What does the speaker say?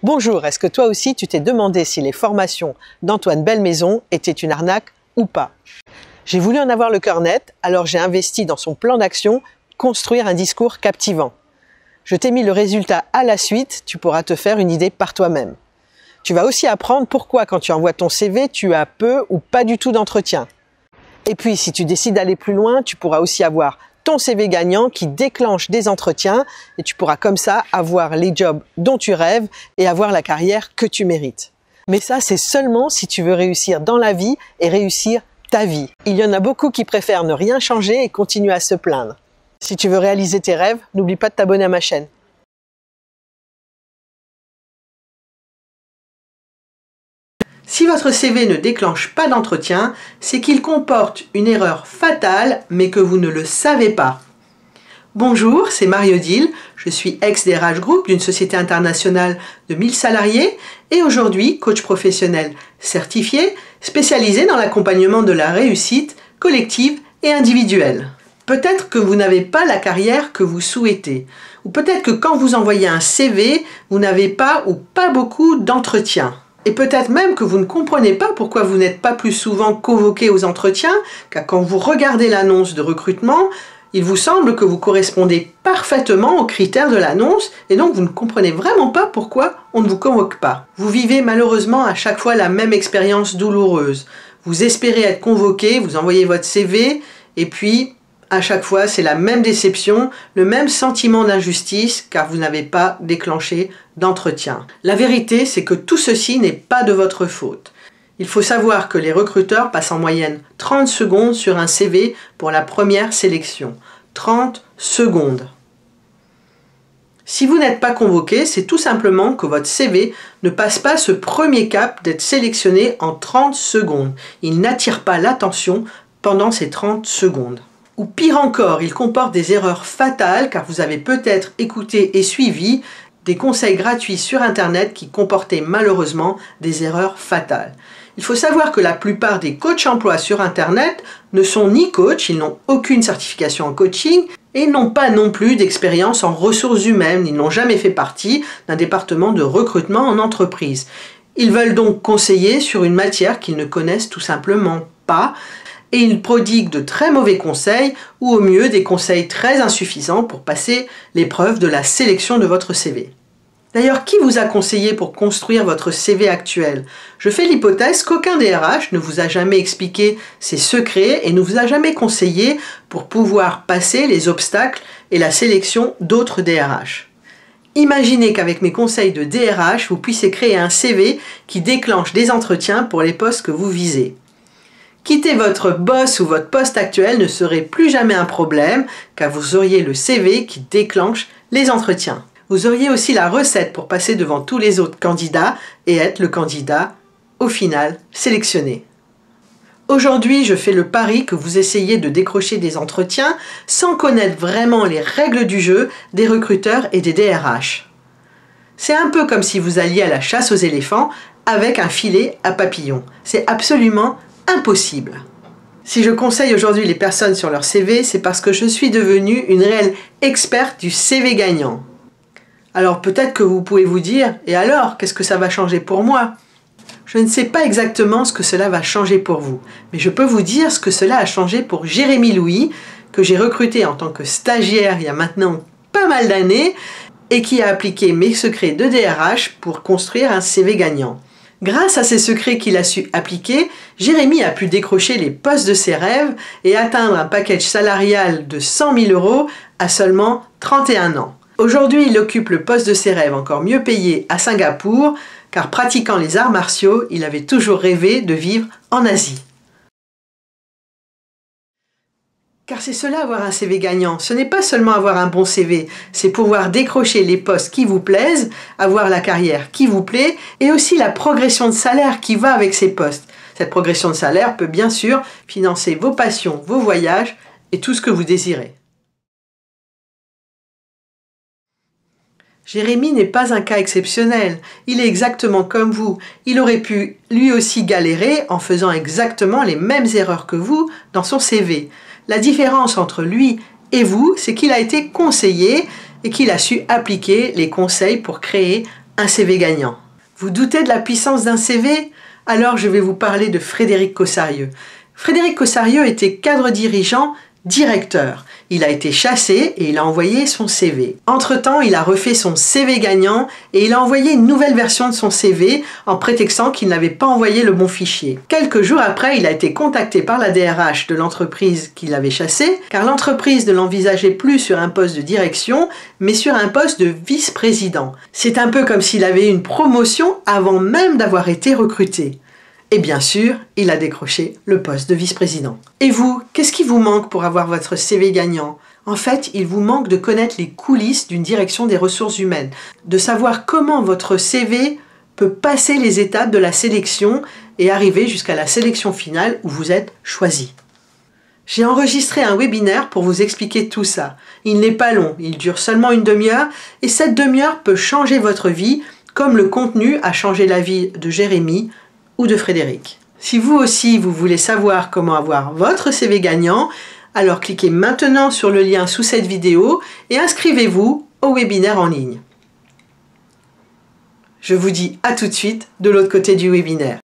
Bonjour, est-ce que toi aussi tu t'es demandé si les formations d'Antoine Belmaison étaient une arnaque ou pas? J'ai voulu en avoir le cœur net, alors j'ai investi dans son plan d'action « Construire un discours captivant ». Je t'ai mis le résultat à la suite, tu pourras te faire une idée par toi-même. Tu vas aussi apprendre pourquoi quand tu envoies ton CV, tu as peu ou pas du tout d'entretien. Et puis si tu décides d'aller plus loin, tu pourras aussi avoir ton CV gagnant qui déclenche des entretiens et tu pourras comme ça avoir les jobs dont tu rêves et avoir la carrière que tu mérites. Mais ça, c'est seulement si tu veux réussir dans la vie et réussir ta vie. Il y en a beaucoup qui préfèrent ne rien changer et continuer à se plaindre. Si tu veux réaliser tes rêves, n'oublie pas de t'abonner à ma chaîne. Si votre CV ne déclenche pas d'entretien, c'est qu'il comporte une erreur fatale, mais que vous ne le savez pas. Bonjour, c'est Marie-Odile, je suis ex-DRH Group d'une société internationale de 1000 salariés et aujourd'hui coach professionnel certifié, spécialisé dans l'accompagnement de la réussite collective et individuelle. Peut-être que vous n'avez pas la carrière que vous souhaitez, ou peut-être que quand vous envoyez un CV, vous n'avez pas ou pas beaucoup d'entretiens. Et peut-être même que vous ne comprenez pas pourquoi vous n'êtes pas plus souvent convoqué aux entretiens, car quand vous regardez l'annonce de recrutement, il vous semble que vous correspondez parfaitement aux critères de l'annonce et donc vous ne comprenez vraiment pas pourquoi on ne vous convoque pas. Vous vivez malheureusement à chaque fois la même expérience douloureuse. Vous espérez être convoqué, vous envoyez votre CV et puis à chaque fois c'est la même déception, le même sentiment d'injustice car vous n'avez pas déclenché d'entretien. La vérité c'est que tout ceci n'est pas de votre faute. Il faut savoir que les recruteurs passent en moyenne 30 secondes sur un CV pour la première sélection. 30 secondes. Si vous n'êtes pas convoqué, c'est tout simplement que votre CV ne passe pas ce premier cap d'être sélectionné en 30 secondes. Il n'attire pas l'attention pendant ces 30 secondes. Ou pire encore, il comporte des erreurs fatales car vous avez peut-être écouté et suivi des conseils gratuits sur Internet qui comportaient malheureusement des erreurs fatales. Il faut savoir que la plupart des coachs emploi sur Internet ne sont ni coachs, ils n'ont aucune certification en coaching et n'ont pas non plus d'expérience en ressources humaines, ils n'ont jamais fait partie d'un département de recrutement en entreprise. Ils veulent donc conseiller sur une matière qu'ils ne connaissent tout simplement pas et ils prodiguent de très mauvais conseils ou au mieux des conseils très insuffisants pour passer l'épreuve de la sélection de votre CV. D'ailleurs, qui vous a conseillé pour construire votre CV actuel? Je fais l'hypothèse qu'aucun DRH ne vous a jamais expliqué ses secrets et ne vous a jamais conseillé pour pouvoir passer les obstacles et la sélection d'autres DRH. Imaginez qu'avec mes conseils de DRH, vous puissiez créer un CV qui déclenche des entretiens pour les postes que vous visez. Quitter votre boss ou votre poste actuel ne serait plus jamais un problème car vous auriez le CV qui déclenche les entretiens. Vous auriez aussi la recette pour passer devant tous les autres candidats et être le candidat, au final, sélectionné. Aujourd'hui, je fais le pari que vous essayez de décrocher des entretiens sans connaître vraiment les règles du jeu des recruteurs et des DRH. C'est un peu comme si vous alliez à la chasse aux éléphants avec un filet à papillons. C'est absolument impossible. Si je conseille aujourd'hui les personnes sur leur CV, c'est parce que je suis devenue une réelle experte du CV gagnant. Alors peut-être que vous pouvez vous dire « Et alors, qu'est-ce que ça va changer pour moi ?» Je ne sais pas exactement ce que cela va changer pour vous, mais je peux vous dire ce que cela a changé pour Jérémy Louis, que j'ai recruté en tant que stagiaire il y a maintenant pas mal d'années et qui a appliqué mes secrets de DRH pour construire un CV gagnant. Grâce à ces secrets qu'il a su appliquer, Jérémy a pu décrocher les postes de ses rêves et atteindre un package salarial de 100 000 € à seulement 31 ans. Aujourd'hui, il occupe le poste de ses rêves encore mieux payé à Singapour, car pratiquant les arts martiaux, il avait toujours rêvé de vivre en Asie. Car c'est cela avoir un CV gagnant, ce n'est pas seulement avoir un bon CV, c'est pouvoir décrocher les postes qui vous plaisent, avoir la carrière qui vous plaît et aussi la progression de salaire qui va avec ces postes. Cette progression de salaire peut bien sûr financer vos passions, vos voyages et tout ce que vous désirez. Jérémy n'est pas un cas exceptionnel, il est exactement comme vous. Il aurait pu lui aussi galérer en faisant exactement les mêmes erreurs que vous dans son CV. La différence entre lui et vous, c'est qu'il a été conseillé et qu'il a su appliquer les conseils pour créer un CV gagnant. Vous doutez de la puissance d'un CV? Alors je vais vous parler de Frédéric Cossarieu. Frédéric Cossarieu était cadre dirigeant, directeur. Il a été chassé et il a envoyé son CV. Entre-temps, il a refait son CV gagnant et il a envoyé une nouvelle version de son CV en prétextant qu'il n'avait pas envoyé le bon fichier. Quelques jours après, il a été contacté par la DRH de l'entreprise qu'il avait chassée, car l'entreprise ne l'envisageait plus sur un poste de direction, mais sur un poste de vice-président. C'est un peu comme s'il avait eu une promotion avant même d'avoir été recruté. Et bien sûr, il a décroché le poste de vice-président. Et vous, qu'est-ce qui vous manque pour avoir votre CV gagnant? En fait, il vous manque de connaître les coulisses d'une direction des ressources humaines, de savoir comment votre CV peut passer les étapes de la sélection et arriver jusqu'à la sélection finale où vous êtes choisi. J'ai enregistré un webinaire pour vous expliquer tout ça. Il n'est pas long, il dure seulement une demi-heure et cette demi-heure peut changer votre vie comme le contenu a changé la vie de Jérémy ou de Frédéric. Si vous aussi vous voulez savoir comment avoir votre CV gagnant, alors cliquez maintenant sur le lien sous cette vidéo et inscrivez-vous au webinaire en ligne. Je vous dis à tout de suite de l'autre côté du webinaire.